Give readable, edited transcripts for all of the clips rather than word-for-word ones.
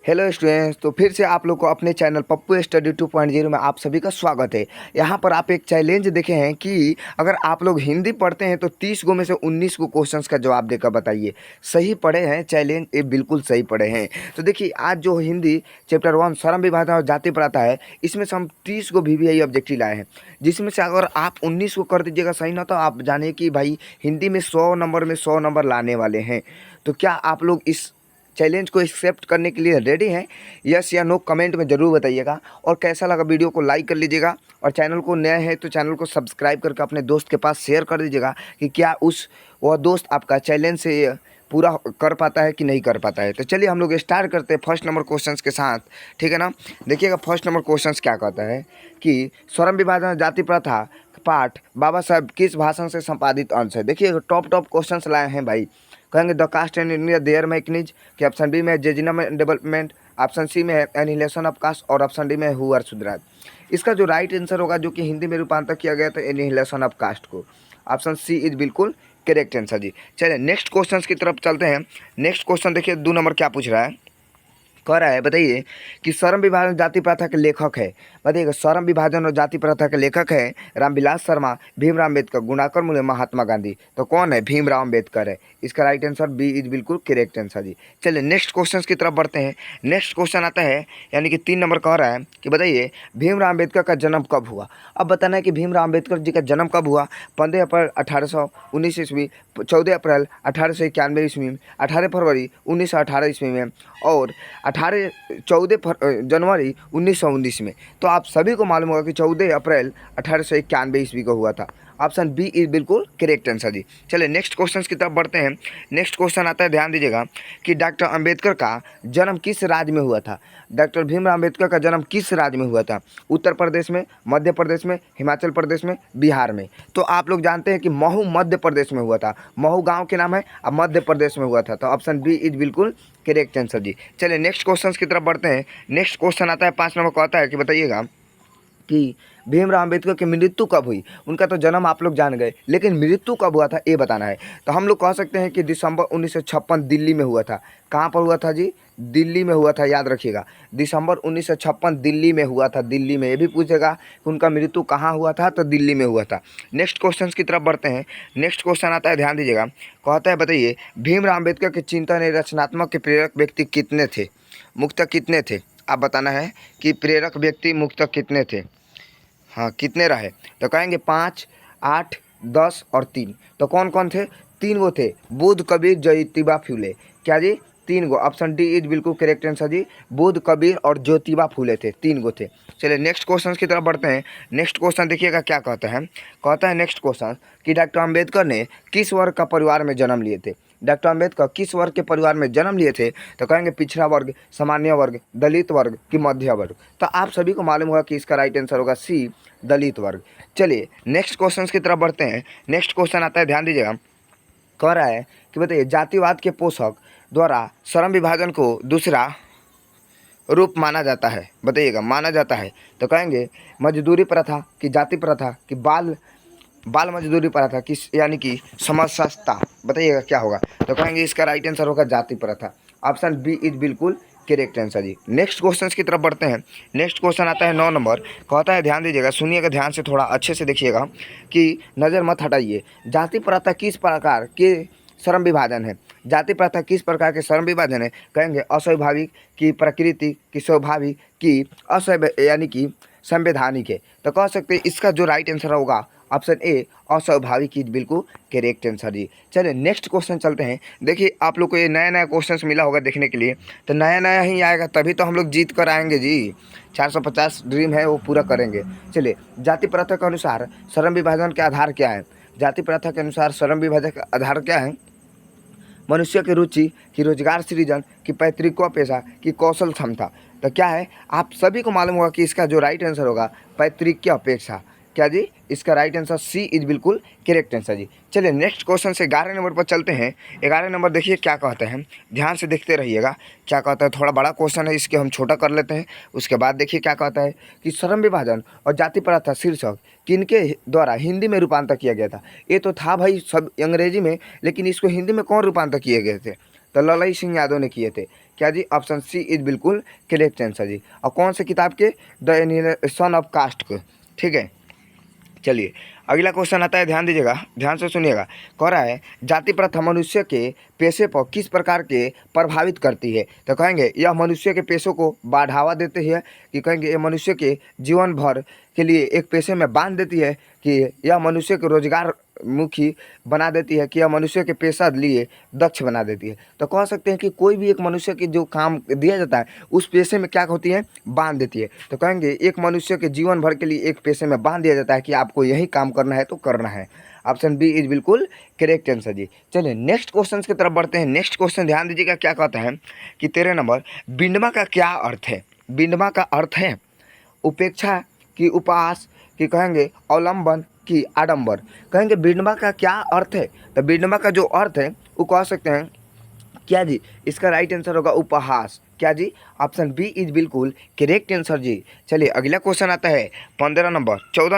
Hello students, तो फिर से आप लोग को अपने चैनल पप्पू स्टडी 2.0 में आप सभी का स्वागत है। यहाँ पर आप एक चैलेंज देखे हैं कि अगर आप लोग हिंदी पढ़ते हैं तो 30 गो में से 19 को क्वेश्चंस का जवाब देकर बताइए। सही पढ़े हैं चैलेंज, ये बिल्कुल सही पढ़े हैं। तो देखिए, आज जो हिंदी चैप्टर 1 श्रम विभाजन और जाति प्रथा है, इसमें से हम 30 को VVI ऑब्जेक्टिव लाए हैं, जिसमें से अगर आप 19 को कर दीजिएगा सही ना, तो आप जानिए कि भाई हिंदी में 100 नंबर में 100 नंबर लाने वाले हैं। तो क्या आप लोग इस चैलेंज को एक्सेप्ट करने के लिए रेडी हैं? यस या नो कमेंट में ज़रूर बताइएगा। और कैसा लगा वीडियो को लाइक कर लीजिएगा, और चैनल को नया है तो चैनल को सब्सक्राइब करके अपने दोस्त के पास शेयर कर दीजिएगा कि क्या वह दोस्त आपका चैलेंज से पूरा कर पाता है कि नहीं कर पाता है। तो चलिए हम लोग स्टार्ट करते हैं फर्स्ट नंबर क्वेश्चंस के साथ, ठीक है ना। देखिएगा फर्स्ट नंबर क्वेश्चंस क्या कहता है कि श्रम विभाजन जाति प्रथा पाठ बाबा साहब किस भाषण से संपादित अंश है। देखिए टॉप क्वेश्चंस लाए हैं भाई। कहेंगे the caste in India their mechanism, कि ऑप्शन बी में है जेजिनम डेवलपमेंट, ऑप्शन सी में है एनिहिलेशन ऑफ कास्ट, और ऑप्शन डी में है हु आर शूद्राज। इसका जो राइट आंसर होगा, जो कि हिंदी में रूपांतर किया गया था एनिहिलेशन ऑफ कास्ट को, ऑप्शन सी इज बिल्कुल करेक्ट आंसर जी। चलिए नेक्स्ट क्वेश्चन की तरफ चलते हैं। नेक्स्ट क्वेश्चन देखिए 2 नंबर क्या पूछ रहा है, कह रहा है बताइए कि श्रम विभाजन जाति प्रथा के लेखक है। बताइएगा श्रम विभाजन और जाति प्रथा के लेखक है रामविलास शर्मा, भीमराव अम्बेडकर, गुणाकर मूल्य, महात्मा गांधी। तो कौन है? भीमराव अम्बेडकर है। इसका राइट आंसर बी इज बिल्कुल करेक्ट आंसर जी। चलिए नेक्स्ट क्वेश्चन की तरफ बढ़ते हैं। नेक्स्ट क्वेश्चन आता है, यानी कि 3 नंबर कह रहा है कि बताइए भीमराव अम्बेडकर का जन्म कब हुआ। अब बताना है कि भीमराव अम्बेडकर जी का जन्म कब हुआ। 15 अप्रैल 1819 ईस्वी, 14 अप्रैल 1891 ईस्वी में, 18 फरवरी 1918 ईस्वी में, और 14 जनवरी 1919 में। तो आप सभी को मालूम होगा कि 14 अप्रैल 1891 ईस्वी को हुआ था। ऑप्शन बी इज बिल्कुल करेक्ट आंसर जी। चलिए नेक्स्ट क्वेश्चन की तरफ बढ़ते हैं। नेक्स्ट क्वेश्चन आता है, ध्यान दीजिएगा कि डॉक्टर अंबेडकर का जन्म किस राज्य में हुआ था। डॉक्टर भीमराव अम्बेडकर का जन्म किस राज्य में हुआ था? उत्तर प्रदेश में, मध्य प्रदेश में, हिमाचल प्रदेश में, बिहार में। तो आप लोग जानते हैं कि महू मध्य प्रदेश में हुआ था। महू गाँव के नाम है, अब मध्य प्रदेश में हुआ था। तो ऑप्शन बी इज बिल्कुल करेक्ट आंसर जी। चलिए नेक्स्ट क्वेश्चन की तरफ बढ़ते हैं। नेक्स्ट क्वेश्चन आता है 5 नंबर को, आता है कि बताइएगा कि भीमराव अम्बेडकर की मृत्यु कब हुई। उनका तो जन्म आप लोग जान गए, लेकिन मृत्यु कब हुआ था ये बताना है। तो हम लोग कह सकते हैं कि दिसंबर 1956 दिल्ली में हुआ था। कहाँ पर हुआ था जी? दिल्ली में हुआ था, याद रखिएगा। दिसंबर 1956 दिल्ली में हुआ था। दिल्ली में, ये भी पूछेगा कि उनका मृत्यु कहाँ हुआ था, तो दिल्ली में हुआ था। नेक्स्ट क्वेश्चन की तरफ बढ़ते हैं। नेक्स्ट क्वेश्चन आता है, ध्यान दीजिएगा, कहता है बताइए भीमराव अम्बेडकर के चिंतन एवं रचनात्मक के प्रेरक व्यक्ति कितने थे, मुख्यतः कितने थे। आप बताना है कि प्रेरक व्यक्ति मुख्यतः कितने थे। हाँ, कितने रहे? तो कहेंगे 5, 8, 10 और 3। तो कौन कौन थे? 3 गो थे, बुद्ध, कबीर, ज्योतिबा फूले। क्या जी? 3 गो। ऑप्शन डी इज बिल्कुल करेक्ट आंसर जी। बुद्ध, कबीर और ज्योतिबा फूले थे, 3 गो थे। चलिए नेक्स्ट क्वेश्चन की तरफ बढ़ते हैं। नेक्स्ट क्वेश्चन देखिएगा क्या कहता है। कहता है नेक्स्ट क्वेश्चन कि डॉक्टर अम्बेडकर ने किस वर्ग का परिवार में जन्म लिए थे। डॉक्टर अम्बेडकर किस वर्ग के परिवार में जन्म लिए थे? तो कहेंगे पिछड़ा वर्ग, सामान्य वर्ग, दलित वर्ग कि मध्य वर्ग। तो आप सभी को मालूम होगा कि इसका राइट आंसर होगा सी, दलित वर्ग। चलिए नेक्स्ट क्वेश्चन की तरफ बढ़ते हैं। नेक्स्ट क्वेश्चन आता है, ध्यान दीजिएगा, कह रहा है कि बताइए जातिवाद के पोषक द्वारा श्रम विभाजन को दूसरा रूप माना जाता है। बताइएगा, माना जाता है। तो कहेंगे मजदूरी प्रथा कि जाति प्रथा कि बाल मजदूरी प्रथा किस, यानी कि समाज सस्ता। बताइएगा क्या होगा। तो कहेंगे इसका राइट आंसर होगा जाति प्रथा। ऑप्शन बी इज बिल्कुल करेक्ट आंसर जी। नेक्स्ट क्वेश्चन की तरफ बढ़ते हैं। नेक्स्ट क्वेश्चन आता है 9 नंबर, कहता है ध्यान दीजिएगा, सुनिएगा ध्यान से, थोड़ा अच्छे से देखिएगा कि नज़र मत हटाइए। जाति प्रथा किस प्रकार के श्रम विभाजन है। जाति प्रथा किस प्रकार के श्रम विभाजन है? कहेंगे अस्वाभाविक कि प्राकृतिक कि स्वाभाविक कि यानी कि संवैधानिक है। तो कह सकते हैं इसका जो राइट आंसर होगा ऑप्शन ए, अस्वाभाविक की बिल्कुल करेक्ट आंसर जी। चलिए नेक्स्ट क्वेश्चन चलते हैं। देखिए आप लोग को ये नया नया क्वेश्चन मिला होगा देखने के लिए, तो नया नया ही आएगा तभी तो हम लोग जीत कर आएंगे जी। 450 ड्रीम है वो पूरा करेंगे। चलिए जाति प्रथा के अनुसार श्रम विभाजन के आधार क्या है। जाति प्रथा के अनुसार श्रम विभाजन का आधार क्या है? मनुष्य की रुचि कि रोजगार सृजन कि पैतृक पेशा कि कौशल क्षमता। तो क्या है, आप सभी को मालूम होगा कि इसका जो राइट आंसर होगा पैतृक की अपेक्षा। क्या जी? इसका राइट आंसर सी इज बिल्कुल करेक्ट आंसर जी। चलिए नेक्स्ट क्वेश्चन से 11 नंबर पर चलते हैं। 11 नंबर देखिए क्या कहते हैं, ध्यान से देखते रहिएगा क्या कहता है। थोड़ा बड़ा क्वेश्चन है, इसके हम छोटा कर लेते हैं। उसके बाद देखिए क्या कहता है कि श्रम विभाजन और जाति प्रथा शीर्षक किनके द्वारा हिंदी में रूपांतर किया गया था। ये तो था भाई सब अंग्रेजी में, लेकिन इसको हिंदी में कौन रूपांतर किए गए थे? तो ललई सिंह यादव ने किए थे। क्या जी, ऑप्शन सी इज बिल्कुल करेक्ट आंसर जी। और कौन से किताब के? द एलिमिनेशन ऑफ कास्ट को। ठीक है, चलिए अगला क्वेश्चन आता है, ध्यान दीजिएगा, ध्यान से सुनिएगा। कह रहा है जाति प्रथा मनुष्य के पेशे पर किस प्रकार के प्रभावित करती है? तो कहेंगे यह मनुष्य के पेशों को बढ़ावा देती है, कि कहेंगे ये मनुष्य के जीवन भर के लिए एक पेशे में बांध देती है, कि यह मनुष्य को रोजगार मुखी बना देती है, कि यह मनुष्य के पेशा लिए दक्ष बना देती है। तो कह सकते हैं कि कोई भी एक मनुष्य के जो काम दिया जाता है उस पेशे में क्या होती है? बांध देती है। तो कहेंगे एक मनुष्य के जीवन भर के लिए एक पेशे में बांध दिया जाता है कि आपको यही काम करना है तो करना है। ऑप्शन बी इज बिल्कुल करेक्ट आंसर जी। चलिए नेक्स्ट क्वेश्चन की तरफ बढ़ते हैं। नेक्स्ट क्वेश्चन ध्यान दीजिएगा, क्या कहता है कि 13 नंबर, बिंडमा का क्या अर्थ है? बिंडमा का अर्थ है उपेक्षा की उपहास, कि कहेंगे अवलंबन की आडंबर। कहेंगे बिंडमा का क्या अर्थ है? तो बिंडमा का जो अर्थ है वो कह सकते हैं क्या जी, इसका राइट आंसर होगा उपहास। क्या जी, ऑप्शन बी इज बिल्कुल करेक्ट आंसर जी। चलिए अगला क्वेश्चन आता है 14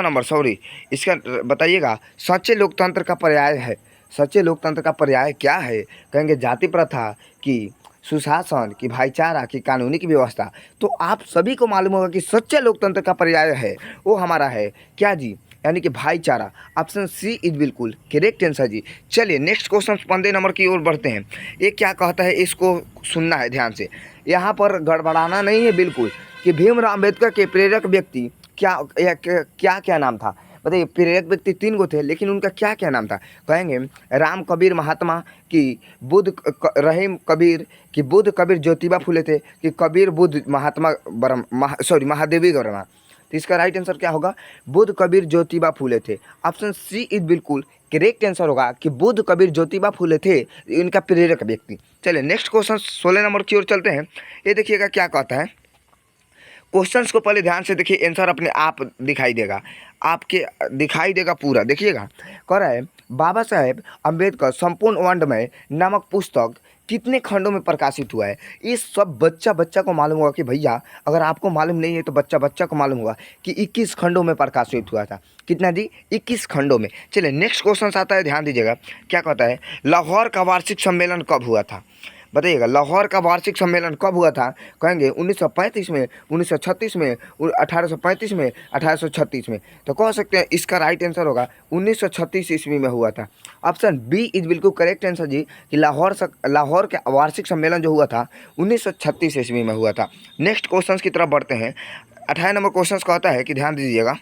नंबर सॉरी, इसका बताइएगा सच्चे लोकतंत्र का पर्याय है। सच्चे लोकतंत्र का पर्याय क्या है? कहेंगे जाति प्रथा की, सुशासन की, भाईचारा की, कानूनी की व्यवस्था। तो आप सभी को मालूम होगा कि सच्चे लोकतंत्र का पर्याय है वो हमारा है क्या जी, यानी कि भाईचारा। ऑप्शन सी इज बिल्कुल करेक्ट आंसर जी। चलिए नेक्स्ट क्वेश्चन 15 नंबर की ओर बढ़ते हैं। ये क्या कहता है, इसको सुनना है ध्यान से, यहाँ पर गड़बड़ाना नहीं है बिल्कुल, कि भीमराव अम्बेडकर के प्रेरक व्यक्ति क्या क्या नाम था? बताइए, प्रेरक व्यक्ति 3 गो थे, लेकिन उनका क्या क्या नाम था? कहेंगे राम कबीर महात्मा, कि रहीम कबीर, कि बुद्ध कबीर ज्योतिबा फुले थे, कि कबीर बुद्ध महात्मा महादेवी वर्मा। तो इसका राइट आंसर क्या होगा? बुद्ध कबीर ज्योतिबा फुले थे। ऑप्शन सी इज बिल्कुल करेक्ट आंसर होगा कि बुद्ध कबीर ज्योतिबा फुले थे इनका प्रेरक व्यक्ति। चलिए नेक्स्ट क्वेश्चन 16 नंबर की ओर चलते हैं। ये देखिएगा क्या कहता है, क्वेश्चंस को पहले ध्यान से देखिए, आंसर अपने आप दिखाई देगा, आपके दिखाई देगा पूरा, देखिएगा। कह रहा है बाबा साहेब अम्बेडकर संपूर्ण वर्णमय नामक पुस्तक कितने खंडों में प्रकाशित हुआ है? इस सब बच्चा को मालूम होगा कि भैया, अगर आपको मालूम नहीं है तो बच्चा को मालूम होगा कि 21 खंडों में प्रकाशित हुआ था। कितना जी? 21 खंडों में। चलिए नेक्स्ट क्वेश्चन आता है, ध्यान दीजिएगा, क्या कहता है लाहौर का वार्षिक सम्मेलन कब हुआ था? बताइएगा लाहौर का वार्षिक सम्मेलन कब हुआ था? कहेंगे 1935 में, 1936 में, 1835 में, 1836 में। तो कह सकते हैं इसका राइट आंसर होगा 1936 ईस्वी में हुआ था। ऑप्शन बी इज बिल्कुल करेक्ट आंसर जी, कि लाहौर का वार्षिक सम्मेलन जो हुआ था 1936 ईस्वी में हुआ था। नेक्स्ट क्वेश्चन की तरफ बढ़ते हैं। 18 नंबर क्वेश्चन कहता है कि ध्यान दीजिएगा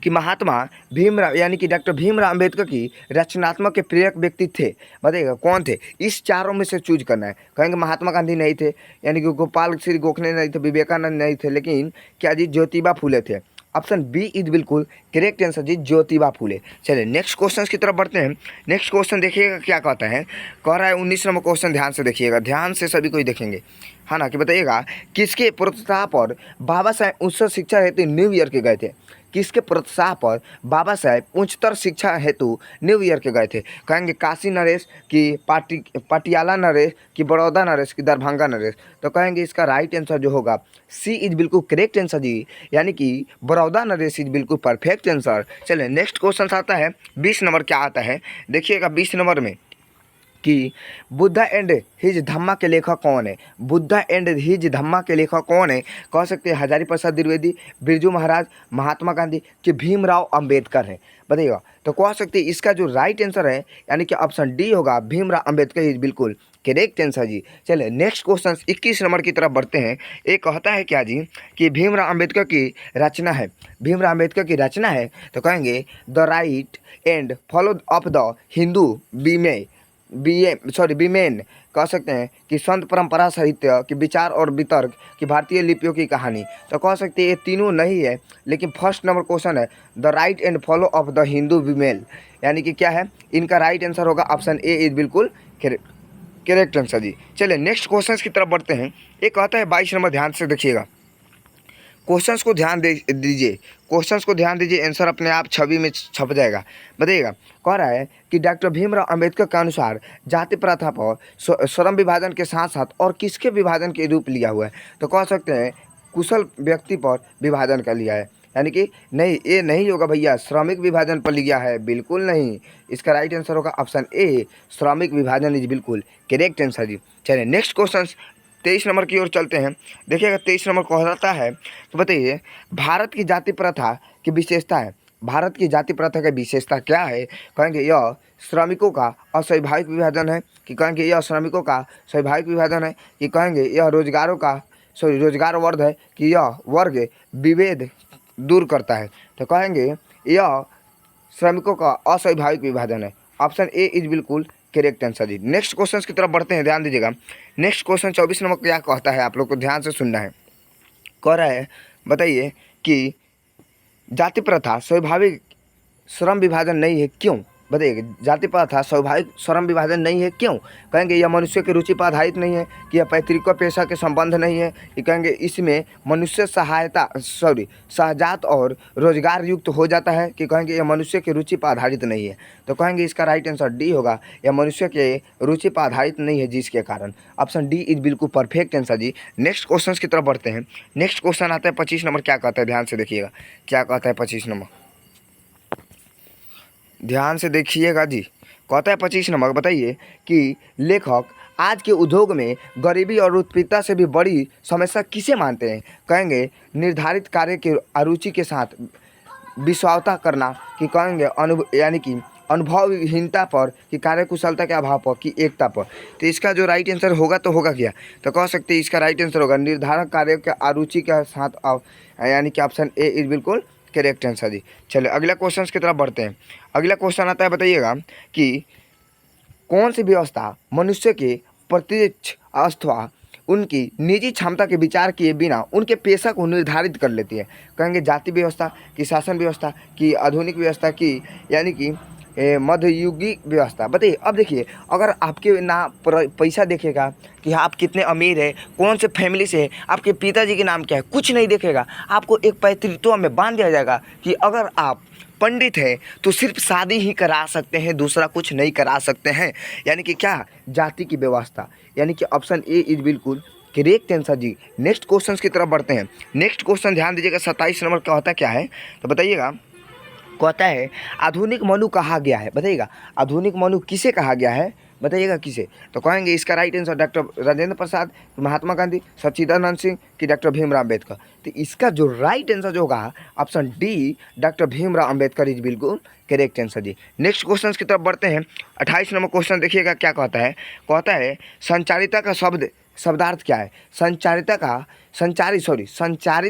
कि महात्मा भीमराव यानी कि डॉक्टर भीमराव अम्बेडकर की रचनात्मक के प्रेरक व्यक्ति थे। बताइएगा कौन थे? इस चारों में से चूज करना है। कहेंगे महात्मा गांधी नहीं थे, यानी कि गोपाल श्री गोखले नहीं थे, विवेकानंद नहीं थे, लेकिन क्या जी ज्योतिबा फुले थे। ऑप्शन बी इज बिल्कुल करेक्ट आंसर जी, ज्योतिबा फुले। चलिए नेक्स्ट क्वेश्चन की तरफ बढ़ते हैं। नेक्स्ट क्वेश्चन देखिएगा क्या कहता है, कह रहा है 19 नंबर क्वेश्चन, ध्यान से देखिएगा, ध्यान से सभी कोई देखेंगे, है ना, कि बताइएगा किसके प्रोत्साहन पर बाबा साहेब उच्च शिक्षा हेतु न्यू ईयर के गए थे? किसके प्रोत्साहन पर बाबा साहेब उच्चतर शिक्षा हेतु न्यू ईयर के गए थे? कहेंगे काशी नरेश, की पटियाला नरेश, की बड़ौदा नरेश, की दरभंगा नरेश। तो कहेंगे इसका राइट आंसर जो होगा सी इज बिल्कुल करेक्ट आंसर जी, यानी कि बड़ौदा नरेश इज बिल्कुल परफेक्ट आंसर। चलिए नेक्स्ट क्वेश्चन आता है 20 नंबर, क्या आता है देखिएगा 20 नंबर में, कि बुद्धा एंड हिज धम्मा के लेखक कौन है? बुद्धा एंड हिज धम्मा के लेखक कौन है? कह सकते हैं हजारी प्रसाद द्विवेदी, बिरजू महाराज, महात्मा गांधी, कि भीमराव अंबेडकर है। बताइएगा, तो कह सकते हैं इसका जो राइट आंसर है यानी कि ऑप्शन डी होगा, भीमराव अंबेडकर इज बिल्कुल करेक्ट आंसर जी। चलिए नेक्स्ट क्वेश्चन 21 नंबर की तरफ बढ़ते हैं। ये कहता है क्या जी, कि भीमराव अंबेडकर की रचना है, भीमराव अंबेडकर की रचना है। तो कहेंगे the right and follow of the Hindu बीमेन। कह सकते हैं कि संत परंपरा साहित्य की विचार और वितर्क की भारतीय लिपियों की कहानी। तो कह सकते हैं ये तीनों नहीं है, लेकिन फर्स्ट नंबर क्वेश्चन है the right and follow of the Hindu female, यानी कि क्या है, इनका राइट आंसर होगा ऑप्शन ए इज बिल्कुल करेक्ट आंसर जी। चलिए नेक्स्ट क्वेश्चन की तरफ बढ़ते हैं। ये कहता है 22 नंबर, ध्यान से देखिएगा, क्वेश्चंस को ध्यान दीजिए, क्वेश्चंस को ध्यान दीजिए, आंसर अपने आप छवि में छप जाएगा। बताइएगा, कह रहा है कि डॉक्टर भीमराव अंबेडकर के अनुसार जाति प्रथा पर श्रम विभाजन के साथ साथ और किसके विभाजन के रूप लिया हुआ है? तो कह सकते हैं कुशल व्यक्ति पर विभाजन का लिया है, यानी कि नहीं, ये नहीं होगा भैया, श्रमिक विभाजन पर लिया है, बिल्कुल नहीं। इसका राइट आंसर होगा ऑप्शन ए, श्रमिक विभाजन इज बिल्कुल करेक्ट आंसर जी। चलिए नेक्स्ट क्वेश्चन 23 नंबर की ओर चलते हैं। देखिएगा 23 नंबर कहलाता है, तो बताइए भारत की जाति प्रथा की विशेषता है। भारत की जाति प्रथा की विशेषता क्या है? कहेंगे यह श्रमिकों का अस्वाभाविक विभाजन है, कि कहेंगे यह श्रमिकों का स्वाभाविक विभाजन है, कि कहेंगे यह रोजगारों का रोजगार वर्ग है, कि यह वर्ग विभेद दूर करता है। तो कहेंगे यह श्रमिकों का अस्वाभाविक विभाजन है। ऑप्शन ए इज बिल्कुल करेक्ट आंसर जी। नेक्स्ट क्वेश्चन की तरफ बढ़ते हैं, ध्यान दीजिएगा। नेक्स्ट क्वेश्चन 24 नंबर क्या कहता है, आप लोग को ध्यान से सुनना है। कह रहा है बताइए कि जाति प्रथा स्वाभाविक श्रम विभाजन नहीं है, क्यों? बताइए जाति प्रथा स्वाभाविक श्रम विभाजन नहीं है, क्यों? कहेंगे यह मनुष्य की रुचि पर आधारित नहीं है, कि यह पैतृक पेशा के संबंध नहीं है, कि कहेंगे इसमें मनुष्य सहजात और रोजगार युक्त हो जाता है, कि कहेंगे यह मनुष्य की रुचि पर आधारित नहीं है। तो कहेंगे इसका राइट आंसर डी होगा, यह मनुष्य के रुचि पर आधारित नहीं है, जिसके कारण ऑप्शन डी इज बिल्कुल परफेक्ट आंसर जी। नेक्स्ट क्वेश्चन की तरफ बढ़ते हैं। नेक्स्ट क्वेश्चन आता है 25 नंबर, क्या कहता है, ध्यान से देखिएगा क्या कहता है 25 नंबर, ध्यान से देखिएगा जी। कहता है 25 नंबर, बताइए कि लेखक आज के उद्योग में गरीबी और उत्पीड़ितता से भी बड़ी समस्या किसे मानते हैं? कहेंगे निर्धारित कार्य की अरुचि के साथ विश्वासता करना, कि कहेंगे यानी कि अनुभवहीनता पर, कि कार्यकुशलता के अभाव पर, कि एकता पर। तो इसका जो राइट आंसर होगा तो होगा क्या? तो कह सकते हैं इसका राइट आंसर होगा निर्धारक कार्य के अरुचि के साथ, यानी कि ऑप्शन ए इज बिल्कुल करेक्ट आंसर जी। चलिए अगला क्वेश्चन की तरफ बढ़ते हैं। अगला क्वेश्चन आता है, बताइएगा कि कौन सी व्यवस्था मनुष्य के प्रत्यक्ष अथवा उनकी निजी क्षमता के विचार किए बिना उनके पेशा को निर्धारित कर लेती है? कहेंगे जाति व्यवस्था, की शासन व्यवस्था, की आधुनिक व्यवस्था, की यानी कि मध्ययुगीय व्यवस्था। बताइए अब देखिए, अगर आपके ना पैसा देखेगा कि आप कितने अमीर है, कौन से फैमिली से है, आपके पिताजी के नाम क्या है, कुछ नहीं देखेगा। आपको एक पैतृत्व में बांध दिया जाएगा कि अगर आप पंडित है तो सिर्फ शादी ही करा सकते हैं, दूसरा कुछ नहीं करा सकते हैं। यानी कि क्या? जाति की व्यवस्था। यानी कि ऑप्शन ए इज बिल्कुल करेक्ट आंसर जी। नेक्स्ट क्वेश्चन की तरफ बढ़ते हैं। नेक्स्ट क्वेश्चन ध्यान दीजिएगा, 27 नंबर का होता क्या है, तो बताइएगा। कहता है आधुनिक मनु कहा गया है। बताइएगा आधुनिक मनु किसे कहा गया है, बताइएगा किसे? तो कहेंगे इसका right answer doctor Rajendra Prasad, Mahatma Gandhi, सच्चिदानंद सिंह, कि डॉक्टर भीमराव अम्बेडकर। तो इसका जो राइट आंसर जो होगा option D doctor Bhimrao Ambedkar is बिल्कुल करेक्ट आंसर जी। नेक्स्ट क्वेश्चन की तरफ बढ़ते हैं। 28 नंबर क्वेश्चन देखिएगा क्या कहता है। कहता है संचारिता का शब्दार्थ क्या है? संचारित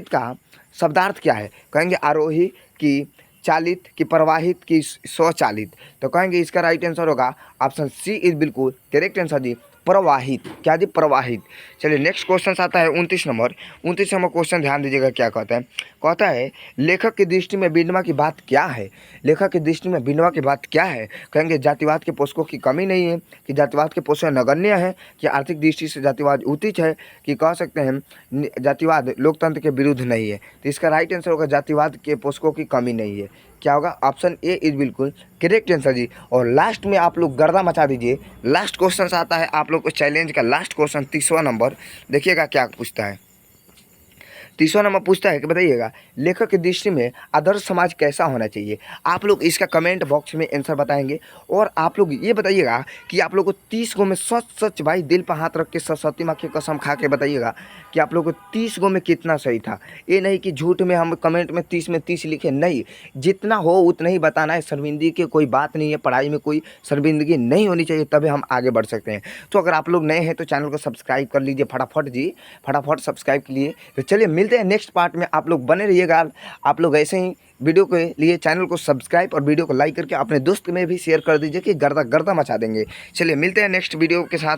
का शब्दार्थ क्या है? कहेंगे आरोही, की चालित, की प्रवाहित, की स्वचालित। तो कहेंगे इसका राइट आंसर होगा ऑप्शन सी इज बिल्कुल करेक्ट आंसर जी, प्रवाहित। क्या जी? प्रवाहित। चलिए नेक्स्ट क्वेश्चन आता है 29 नंबर। 29 नंबर क्वेश्चन ध्यान दीजिएगा क्या कहता है। कहता है लेखक की दृष्टि में विडंबना की बात क्या है? लेखक की दृष्टि में विडंबना की बात क्या है? कहेंगे जातिवाद के पोषकों की कमी नहीं है, कि जातिवाद के पोषक नगण्य है, कि आर्थिक दृष्टि से जातिवाद उचित है, कि कह सकते हैं जातिवाद लोकतंत्र के विरुद्ध नहीं है। तो इसका राइट आंसर होगा जातिवाद के पोषकों की कमी नहीं है। क्या होगा? ऑप्शन ए इज बिल्कुल करेक्ट आंसर जी। और लास्ट में आप लोग गर्दा मचा दीजिए। लास्ट क्वेश्चन आता है आप लोग को चैलेंज का लास्ट क्वेश्चन 30वां नंबर। देखिएगा क्या पूछता है। 30वां नंबर पूछता है कि बताइएगा लेखक की दृष्टि में आदर्श समाज कैसा होना चाहिए? आप लोग इसका कमेंट बॉक्स में आंसर बताएंगे। और आप लोग ये बताइएगा कि आप लोग को 30 गो में सच भाई दिल पर हाथ रख के सरस्वती माँ की कसम खा के बताइएगा कि आप लोग को 30 गो में कितना सही था। ये नहीं कि झूठ में हम कमेंट में 30 में 30 लिखे, नहीं, जितना हो उतना ही बताना है। शर्मिंदगी की कोई बात नहीं है, पढ़ाई में कोई शर्मिंदगी नहीं होनी चाहिए, तभी हम आगे बढ़ सकते हैं। तो अगर आप लोग नए हैं तो चैनल को सब्सक्राइब कर लीजिए फटाफट जी, फटाफट सब्सक्राइब के लिए। तो चलिए मिलते हैं नेक्स्ट पार्ट में, आप लोग बने रहिएगा। आप लोग ऐसे ही वीडियो के लिए चैनल को सब्सक्राइब और वीडियो को लाइक करके अपने दोस्त में भी शेयर कर दीजिए कि गर्दा गर्दा मचा देंगे। चलिए मिलते हैं नेक्स्ट वीडियो के साथ।